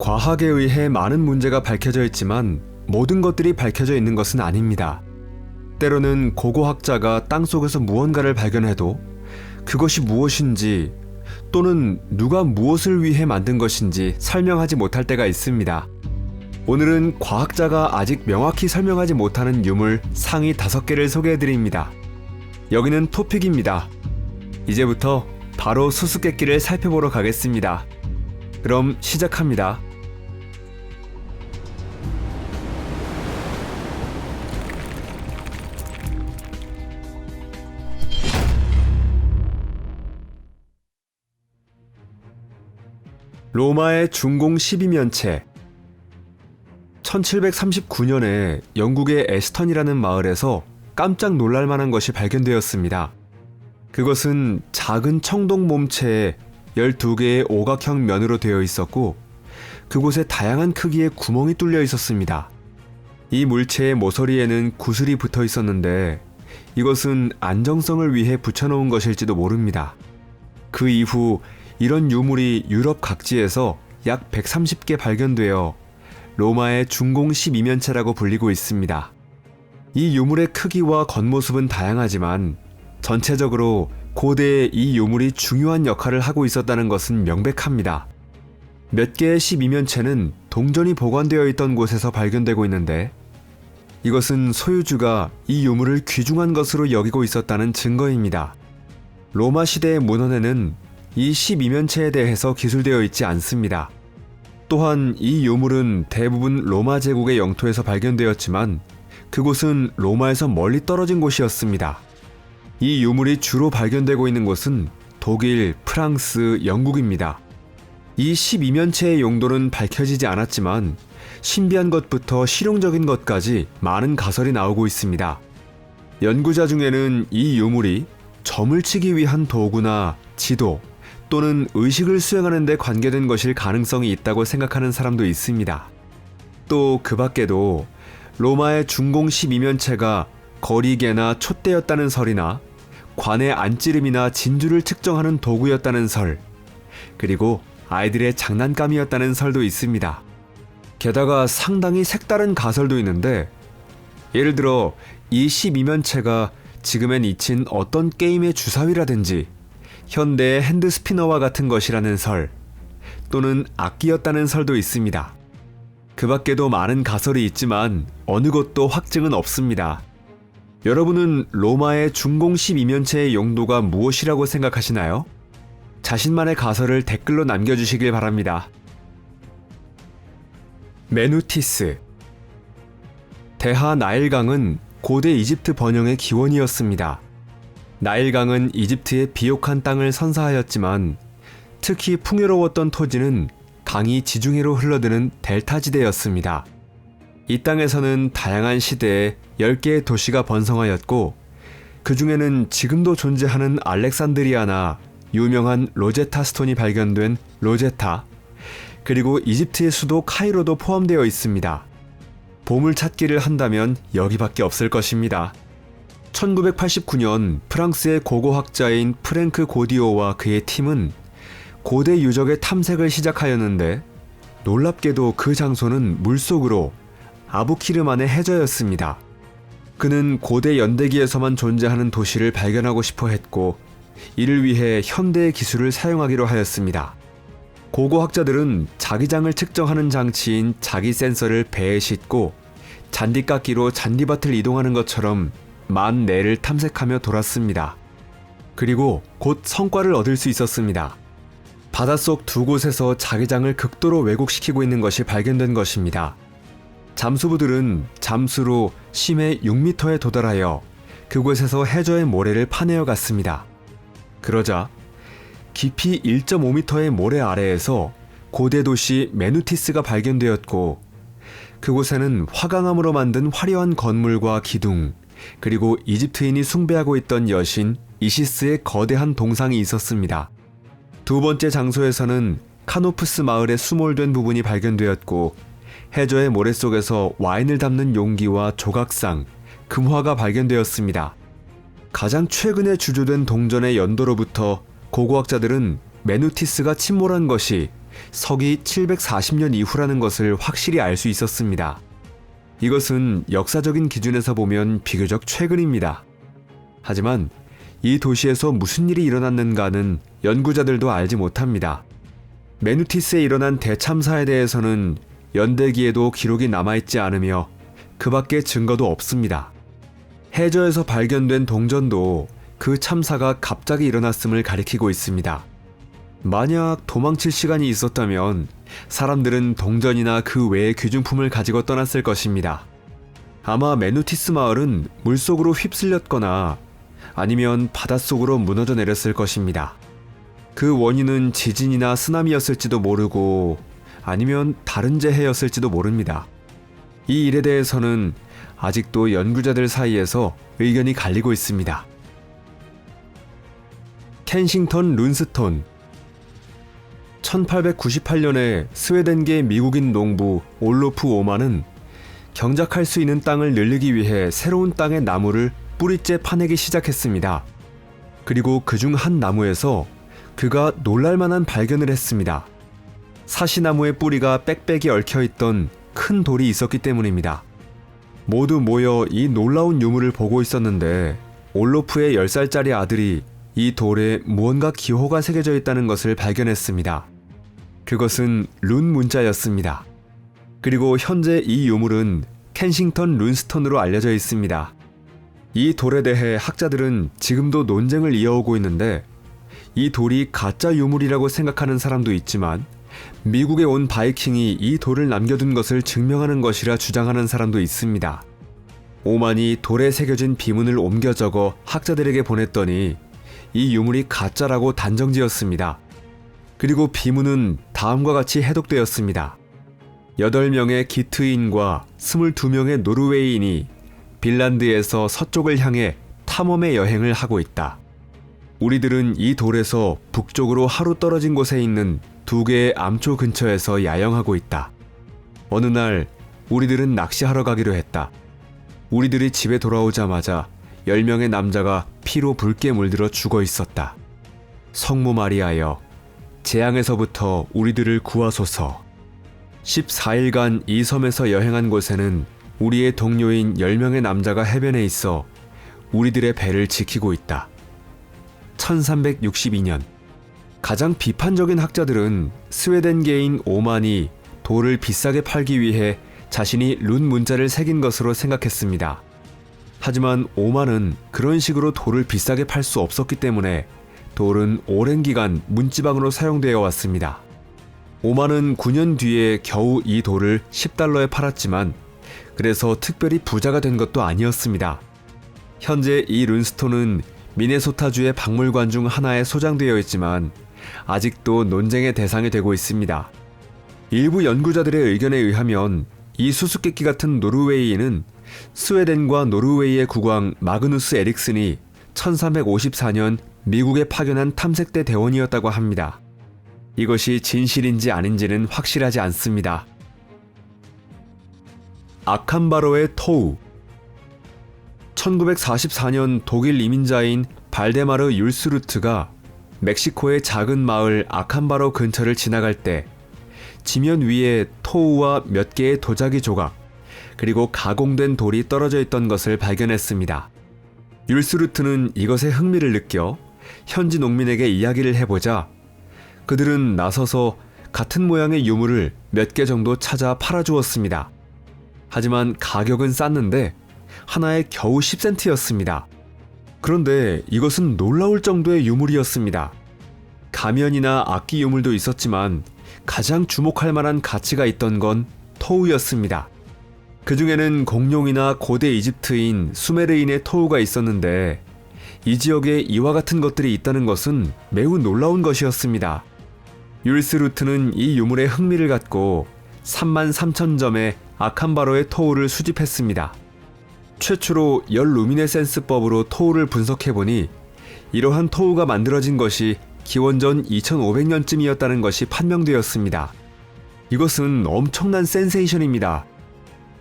과학에 의해 많은 문제가 밝혀져 있지만 모든 것들이 밝혀져 있는 것은 아닙니다. 때로는 고고학자가 땅속에서 무언가를 발견해도 그것이 무엇인지 또는 누가 무엇을 위해 만든 것인지 설명하지 못할 때가 있습니다. 오늘은 과학자가 아직 명확히 설명하지 못하는 유물 상위 5개를 소개해드립니다. 여기는 토픽입니다. 이제부터 바로 수수께끼를 살펴보러 가겠습니다. 그럼 시작합니다. 로마의 중공 12면체. 1739년에 영국의 에스턴이라는 마을에서 깜짝 놀랄 만한 것이 발견되었습니다. 그것은 작은 청동 몸체에 12개의 오각형 면으로 되어 있었고 그곳에 다양한 크기의 구멍이 뚫려 있었습니다. 이 물체의 모서리에는 구슬이 붙어 있었는데 이것은 안정성을 위해 붙여놓은 것일지도 모릅니다. 그 이후 이런 유물이 유럽 각지에서 약 130개 발견되어 로마의 중공 12면체라고 불리고 있습니다. 이 유물의 크기와 겉모습은 다양하지만 전체적으로 고대에 이 유물이 중요한 역할을 하고 있었다는 것은 명백합니다. 몇 개의 12면체는 동전이 보관되어 있던 곳에서 발견되고 있는데 이것은 소유주가 이 유물을 귀중한 것으로 여기고 있었다는 증거입니다. 로마 시대의 문헌에는 이 12면체에 대해서 기술되어 있지 않습니다. 또한 이 유물은 대부분 로마 제국의 영토에서 발견되었지만 그곳은 로마에서 멀리 떨어진 곳이었습니다. 이 유물이 주로 발견되고 있는 곳은 독일, 프랑스, 영국입니다. 이 12면체의 용도는 밝혀지지 않았지만 신비한 것부터 실용적인 것까지 많은 가설이 나오고 있습니다. 연구자 중에는 이 유물이 점을 치기 위한 도구나 지도 또는 의식을 수행하는 데 관계된 것일 가능성이 있다고 생각하는 사람도 있습니다. 또 그 밖에도 로마의 중공 12면체가 거리개나 촛대였다는 설이나 관의 안찌름이나 진주를 측정하는 도구였다는 설, 그리고 아이들의 장난감이었다는 설도 있습니다. 게다가 상당히 색다른 가설도 있는데 예를 들어 이 12면체가 지금엔 잊힌 어떤 게임의 주사위라든지 현대의 핸드스피너와 같은 것이라는 설, 또는 악기였다는 설도 있습니다. 그 밖에도 많은 가설이 있지만 어느 것도 확증은 없습니다. 여러분은 로마의 중공 12면체의 용도가 무엇이라고 생각하시나요? 자신만의 가설을 댓글로 남겨주시길 바랍니다. 메누티스. 대하 나일강은 고대 이집트 번영의 기원이었습니다. 나일강은 이집트의 비옥한 땅을 선사하였지만 특히 풍요로웠던 토지는 강이 지중해로 흘러드는 델타지대였습니다. 이 땅에서는 다양한 시대에 10개의 도시가 번성하였고 그 중에는 지금도 존재하는 알렉산드리아나 유명한 로제타 스톤이 발견된 로제타, 그리고 이집트의 수도 카이로도 포함되어 있습니다. 보물찾기를 한다면 여기밖에 없을 것입니다. 1989년 프랑스의 고고학자인 프랭크 고디오와 그의 팀은 고대 유적의 탐색을 시작하였는데 놀랍게도 그 장소는 물속으로 아부키르만의 해저였습니다. 그는 고대 연대기에서만 존재하는 도시를 발견하고 싶어 했고 이를 위해 현대의 기술을 사용하기로 하였습니다. 고고학자들은 자기장을 측정하는 장치인 자기 센서를 배에 싣고 잔디깎기로 잔디밭을 이동하는 것처럼 만 내를 탐색하며 돌았습니다. 그리고 곧 성과를 얻을 수 있었습니다. 바닷속 2곳에서 자기장을 극도로 왜곡시키고 있는 것이 발견된 것입니다. 잠수부들은 잠수로 심해 6m에 도달하여 그곳에서 해저의 모래를 파내어 갔습니다. 그러자 깊이 1.5m의 모래 아래에서 고대 도시 메누티스가 발견되었고 그곳에는 화강암으로 만든 화려한 건물과 기둥, 그리고 이집트인이 숭배하고 있던 여신 이시스의 거대한 동상이 있었습니다. 두 번째 장소에서는 카노프스 마을의 수몰된 부분이 발견되었고 해저의 모래 속에서 와인을 담는 용기와 조각상, 금화가 발견되었습니다. 가장 최근에 주조된 동전의 연도로부터 고고학자들은 메누티스가 침몰한 것이 서기 740년 이후라는 것을 확실히 알 수 있었습니다. 이것은 역사적인 기준에서 보면 비교적 최근입니다. 하지만 이 도시에서 무슨 일이 일어났는가는 연구자들도 알지 못합니다. 메누티스에 일어난 대참사에 대해서는 연대기에도 기록이 남아있지 않으며 그 밖에 증거도 없습니다. 해저에서 발견된 동전도 그 참사가 갑자기 일어났음을 가리키고 있습니다. 만약 도망칠 시간이 있었다면 사람들은 동전이나 그 외의 귀중품을 가지고 떠났을 것입니다. 아마 메누티스 마을은 물속으로 휩쓸렸거나 아니면 바닷속으로 무너져 내렸을 것입니다. 그 원인은 지진이나 쓰나미였을지도 모르고 아니면 다른 재해였을지도 모릅니다. 이 일에 대해서는 아직도 연구자들 사이에서 의견이 갈리고 있습니다. 켄싱턴 룬스톤. 1898년에 스웨덴계 미국인 농부 올로프 오만은 경작할 수 있는 땅을 늘리기 위해 새로운 땅의 나무를 뿌리째 파내기 시작했습니다. 그리고 그중 한 나무에서 그가 놀랄만한 발견을 했습니다. 사시나무의 뿌리가 빽빽이 얽혀있던 큰 돌이 있었기 때문입니다. 모두 모여 이 놀라운 유물을 보고 있었는데 올로프의 10살짜리 아들이 이 돌에 무언가 기호가 새겨져 있다는 것을 발견했습니다. 그것은 룬 문자였습니다. 그리고 현재 이 유물은 켄싱턴 룬스톤으로 알려져 있습니다. 이 돌에 대해 학자들은 지금도 논쟁을 이어오고 있는데 이 돌이 가짜 유물이라고 생각하는 사람도 있지만 미국에 온 바이킹이 이 돌을 남겨둔 것을 증명하는 것이라 주장하는 사람도 있습니다. 오만이 돌에 새겨진 비문을 옮겨 적어 학자들에게 보냈더니 이 유물이 가짜라고 단정지었습니다. 그리고 비문은 다음과 같이 해독되었습니다. 8명의 기트인과 22명의 노르웨이인이 빈란드에서 서쪽을 향해 탐험의 여행을 하고 있다. 우리들은 이 돌에서 북쪽으로 하루 떨어진 곳에 있는 2개의 암초 근처에서 야영하고 있다. 어느 날 우리들은 낚시하러 가기로 했다. 우리들이 집에 돌아오자마자 10명의 남자가 피로 붉게 물들어 죽어 있었다. 성모 마리아여, 재앙에서부터 우리들을 구하소서. 14일간 이 섬에서 여행한 곳에는 우리의 동료인 10명의 남자가 해변에 있어 우리들의 배를 지키고 있다. 1362년, 가장 비판적인 학자들은 스웨덴계인 오만이 돌을 비싸게 팔기 위해 자신이 룬 문자를 새긴 것으로 생각했습니다. 하지만 오만은 그런 식으로 돌을 비싸게 팔 수 없었기 때문에 돌은 오랜 기간 문지방으로 사용되어 왔습니다. 오만은 9년 뒤에 겨우 이 돌을 10달러에 팔았지만 그래서 특별히 부자가 된 것도 아니었습니다. 현재 이 룬스톤은 미네소타주의 박물관 중 하나에 소장되어 있지만 아직도 논쟁의 대상이 되고 있습니다. 일부 연구자들의 의견에 의하면 이 수수께끼 같은 노르웨이인은 스웨덴과 노르웨이의 국왕 마그누스 에릭슨이 1354년 미국에 파견한 탐색대 대원이었다고 합니다. 이것이 진실인지 아닌지는 확실하지 않습니다. 아칸바로의 토우. 1944년 독일 이민자인 발데마르 율스루트가 멕시코의 작은 마을 아칸바로 근처를 지나갈 때 지면 위에 토우와 몇 개의 도자기 조각, 그리고 가공된 돌이 떨어져 있던 것을 발견했습니다. 율스루트는 이것에 흥미를 느껴 현지 농민에게 이야기를 해보자 그들은 나서서 같은 모양의 유물을 몇 개 정도 찾아 팔아주었습니다. 하지만 가격은 쌌는데 하나에 겨우 10센트였습니다. 그런데 이것은 놀라울 정도의 유물이었습니다. 가면이나 악기 유물도 있었지만 가장 주목할 만한 가치가 있던 건 토우였습니다. 그 중에는 공룡이나 고대 이집트인 수메르인의 토우가 있었는데 이 지역에 이와 같은 것들이 있다는 것은 매우 놀라운 것이었습니다. 율스루트는 이 유물에 흥미를 갖고 33,000점의 아칸바로의 토우를 수집했습니다. 최초로 열 루미네센스법으로 토우를 분석해보니 이러한 토우가 만들어진 것이 기원전 2500년쯤이었다는 것이 판명되었습니다. 이것은 엄청난 센세이션입니다.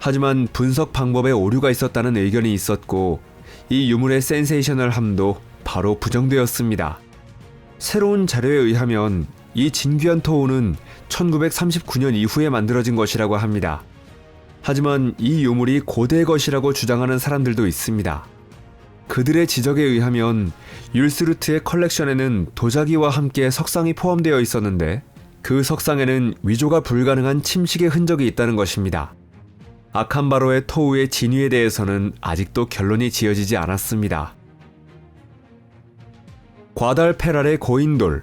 하지만 분석 방법에 오류가 있었다는 의견이 있었고 이 유물의 센세이셔널함도 바로 부정되었습니다. 새로운 자료에 의하면 이 진귀한 토호는 1939년 이후에 만들어진 것이라고 합니다. 하지만 이 유물이 고대의 것이라고 주장하는 사람들도 있습니다. 그들의 지적에 의하면 율스루트의 컬렉션에는 도자기와 함께 석상이 포함되어 있었는데 그 석상에는 위조가 불가능한 침식의 흔적이 있다는 것입니다. 아칸바로의 토우의 진위에 대해서는 아직도 결론이 지어지지 않았습니다. 과달페랄의 고인돌.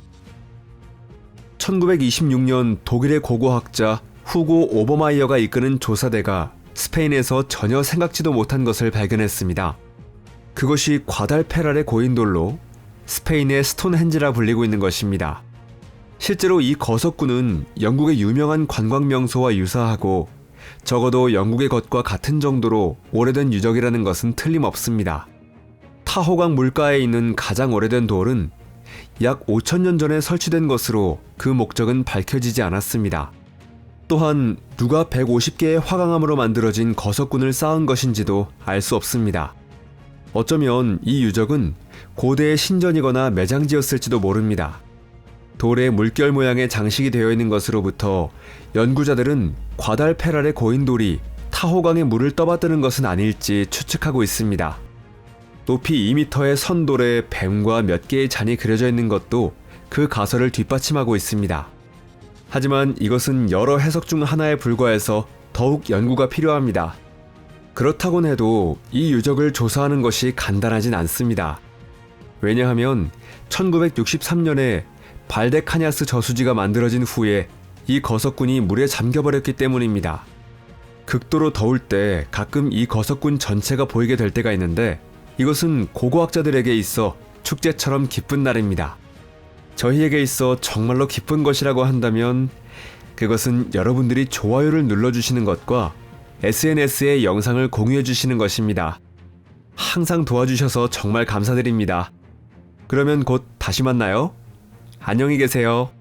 1926년 독일의 고고학자 후고 오버마이어가 이끄는 조사대가 스페인에서 전혀 생각지도 못한 것을 발견했습니다. 그것이 과달페랄의 고인돌로 스페인의 스톤헨지라 불리고 있는 것입니다. 실제로 이 거석구는 영국의 유명한 관광 명소와 유사하고 적어도 영국의 것과 같은 정도로 오래된 유적이라는 것은 틀림없습니다. 타호강 물가에 있는 가장 오래된 돌은 약 5,000년 전에 설치된 것으로 그 목적은 밝혀지지 않았습니다. 또한 누가 150개의 화강암으로 만들어진 거석군을 쌓은 것인지도 알 수 없습니다. 어쩌면 이 유적은 고대의 신전이거나 매장지였을지도 모릅니다. 돌에 물결 모양의 장식이 되어 있는 것으로부터 연구자들은 과달페랄의 고인돌이 타호강의 물을 떠받드는 것은 아닐지 추측하고 있습니다. 높이 2m의 선돌에 뱀과 몇 개의 잔이 그려져 있는 것도 그 가설을 뒷받침하고 있습니다. 하지만 이것은 여러 해석 중 하나에 불과해서 더욱 연구가 필요합니다. 그렇다곤 해도 이 유적을 조사하는 것이 간단하진 않습니다. 왜냐하면 1963년에 발데카냐스 저수지가 만들어진 후에 이 거석군이 물에 잠겨버렸기 때문입니다. 극도로 더울 때 가끔 이 거석군 전체가 보이게 될 때가 있는데 이것은 고고학자들에게 있어 축제처럼 기쁜 날입니다. 저희에게 있어 정말로 기쁜 것이라고 한다면 그것은 여러분들이 좋아요를 눌러주시는 것과 SNS에 영상을 공유해주시는 것입니다. 항상 도와주셔서 정말 감사드립니다. 그러면 곧 다시 만나요. 안녕히 계세요.